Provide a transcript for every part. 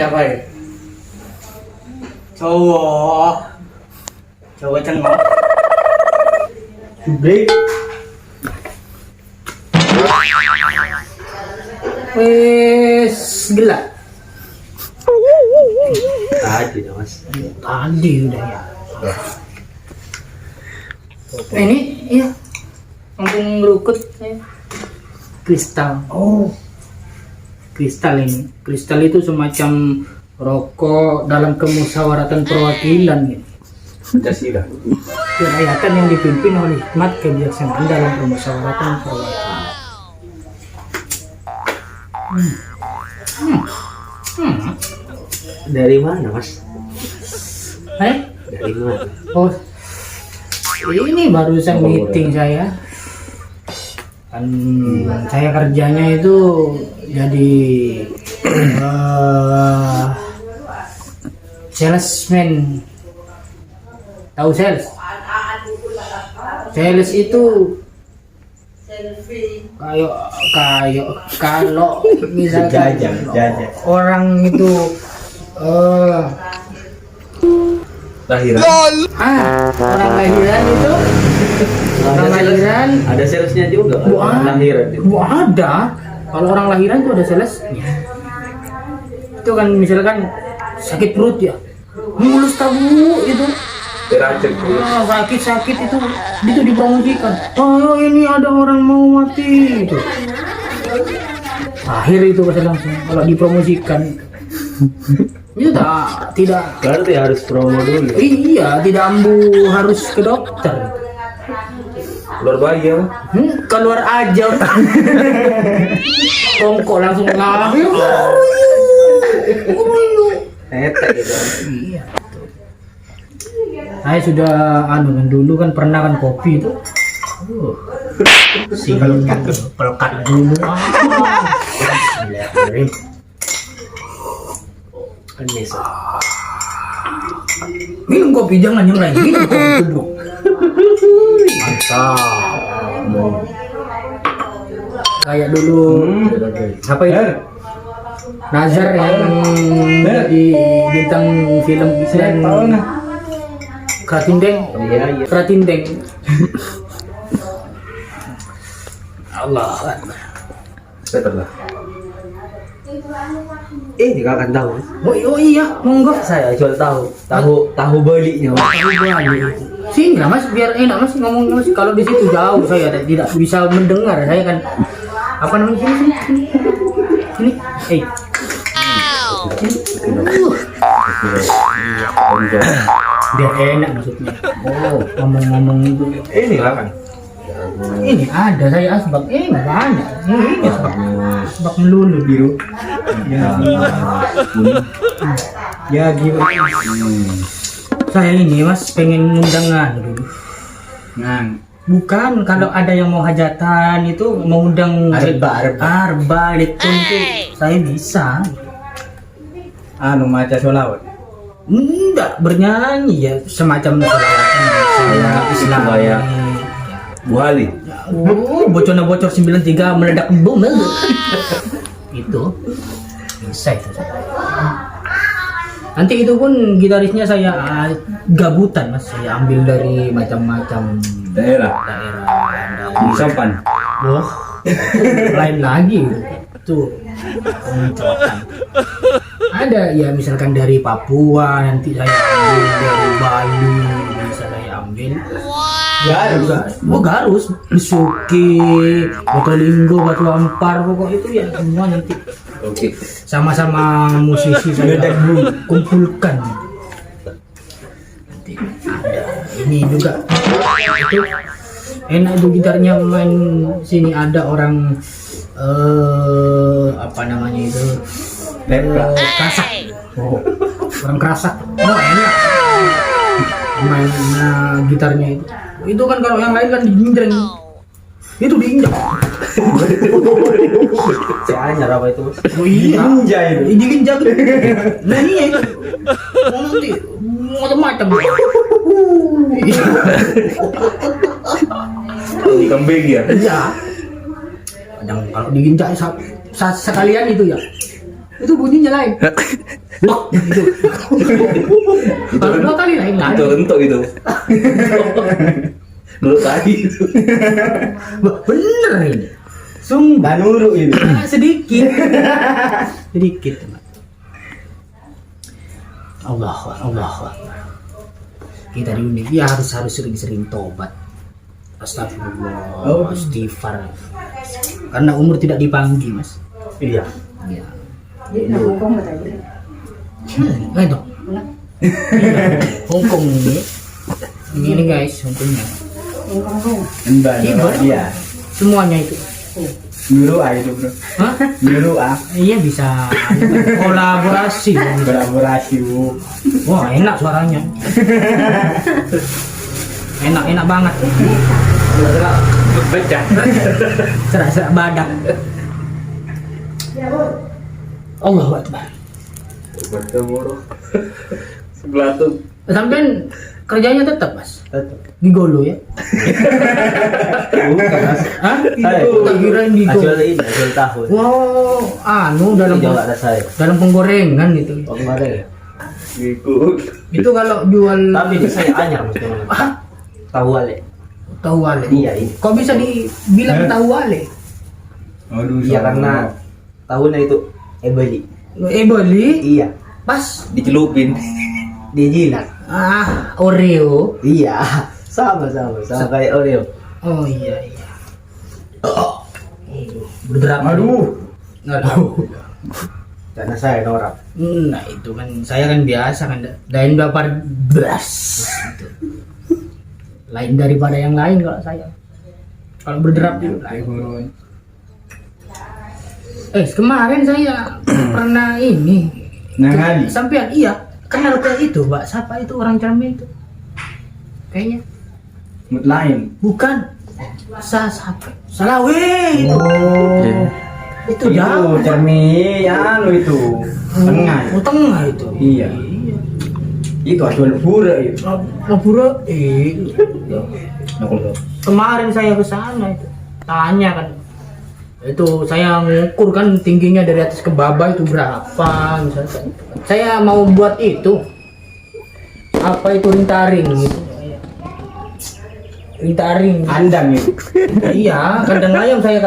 apa ya? Cowok cengok. Break. Wes gila. Tadi Mas. Tadi udah ya. Ini iya. Langsung ngerukut saya. Kristal. Oh. Kristal ini. Kristal itu semacam rokok dalam kemusyawaratan perwakilan gitu. Pancasila. Kerakyatan yang dipimpin oleh hikmat kebijaksanaan dalam permusyawaratan perwakilan. Dari mana Mas? Dari mana? Oh, ini barusan meeting saya. Kan saya kerjanya itu jadi salesman. Tahu sales? Sales itu kayak kalau misalkan Jajan. orang itu Lahiran. orang lahiran itu orang lahiran Ada salesnya juga. Lahiran. Ada. Kalau orang lahiran itu ada salesnya. Itu kan misalkan sakit perut ya, mulus tabu itu. Diracun. Sakit itu dipromosikan. Oh ini ada orang mau mati itu. Akhir itu pasti langsung kalau dipromosikan. Itu tidak. Berarti harus promo dulu. Iya, tidak ambu harus ke dokter. Keluar bayi ya. Keluar aja. Kongko langsung lahir. Etek gitu. Iya. Saya sudah dulu kan pernah kan kopi itu. Sini pelekat dulu. Kan besok. Minum kopi jangan yang lain. Minum kopi dulu. Mantap. Kayak dulu apa itu? Nazar yang di bintang film dan Kratindeng. Iya. Kratindeng. Allah. Setelah. Juga akan tahu. Oh iya, monggo. Saya jual tahu belinya. Tahu bali. Sini lah Mas, biar enak Mas ngomongnya Mas. Kalau di situ jauh saya tidak bisa mendengar. Saya kan apa namanya sini. Biar enak maksudnya. Oh, ngomong-ngomong itu. Ini lah kan. Ini ada saya asbak. Banyak. Ini asbak melulu biru. Ya gitu. Saya ini Mas pengen undangan dulu. Bukan, kalau ada yang mau hajatan itu mau undang arba itu saya bisa. Maca sholawat. Enggak bernyanyi ya, semacam sholawatan saya Islam. Kayak Bu Ali. Bocor 93 meledak bom itu bisa itu. Nanti itu pun gitarisnya saya gabutan Mas, saya ambil dari macam-macam daerah. Sampan. Wah, lain lagi tuh pencocokan. Ada ya misalkan dari Papua, nanti saya ambil dari Bali, bisa saya ambil. Garus, Besuki, Botolinggo, Batu Ampar, pokok itu ya semua nanti. Oke. Sama-sama musisi saya kumpulkan. Nanti ada ini juga. Itu enak itu gitarnya main sini, ada orang apa namanya itu Krasak. Orang Krasak. Enak main gitarnya itu kan kalau yang lain kan diinjak. Itu diinjak. Anyar apa itu Mas? Oh iya. Diinjak. Nah iya itu. Nanti macam-macam. Di kambing ya? Iya. Kadang kalau diinjak sekalian itu ya. Itu bunyinya lain. Oh, itu. Kalau 2 kali lain lagi. Itu entok itu. Dulu tadi itu. Bener ini. Sungguh. Dan nuruk itu. Sedikit. Sedikit. Allah. Kita di Undip ya harus sering-sering tobat. Astagfirullah, istighfar. Karena umur tidak dipanggil, Mas. Iya. Ya. Nah, Hongkong tadi. Nah itu. Hongkong ini guys, Hongkongnya. Hongkong. Enggak, Iya. iya. Semuanya itu. Nuruk itu, Bro. Hah? Nuruk Iya bisa kolaborasi. kolaborasi, Bu. Wah enak suaranya. Enak banget. Pecah. Serak badak. Allahu Akbar. Bertemu sebelah tuh. Sampai kerjanya tetap Mas Tetap. di Golo ya? Bukan, Mas. Hah? Saya. Tak kirain di Golo. Hasil ini, hasil tahun. Wow, dalam Ini juga ada saya. dalam penggorengan gitu. Oh, kemarin ya. Ngikut. Itu kalau jual Tapi ini saya anyar, Mas. ah, Tahu wale. tahu wale. Iya, iya. Kok bisa dibilang tahu wale? Aduh, iya karena tahunnya itu beli. Beli Iya. pas Dicelupin. Dijilat. Oreo. Iya. Sama kayak Oreo. Oh iya. Berderap. Aduh. Aduh. Karena saya norak. Nah itu kan saya kan biasa kan lain dapat beras gitu. Lain daripada yang lain kalau saya. Kalau berderap itu lain. Kemarin saya pernah ini Nangali. sampean iya kenal ke itu Mbak siapa itu orang Jambi itu kayaknya Mut lain. bukan Salawe Oh. itu jauh cermi anu itu. Tengah. tengah itu Iya. Itu asal pura itu. Ngapura kemarin saya ke sana itu tanya kan itu saya ngukur kan tingginya dari atas ke bawah itu berapa misalnya saya mau buat itu apa itu rintaring gitu rintaring Andang itu. iya kandang ayam saya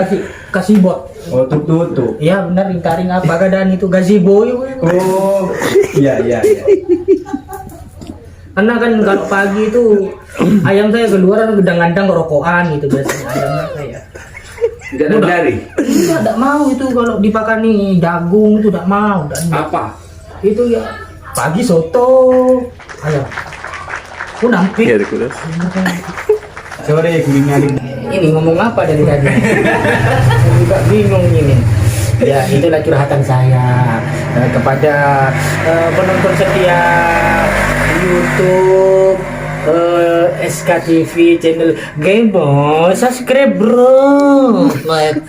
kasih bot Oh, tutup. iya benar rintaring apa dan itu gazebo itu. Oh. Iya. Karena kan kalau pagi itu ayam saya keluar gedang-gedang rokokan gitu biasanya ayamnya saya Tidak ada dari. tidak mau itu kalau dipakani jagung itu tidak mau Apa? itu ya pagi soto ayam aku nampik Sore kulingan. ini ngomong apa dari tadi saya juga bingung ini ya itulah curhatan saya kepada penonton setia YouTube SKTV channel Game Boy subscribe bro like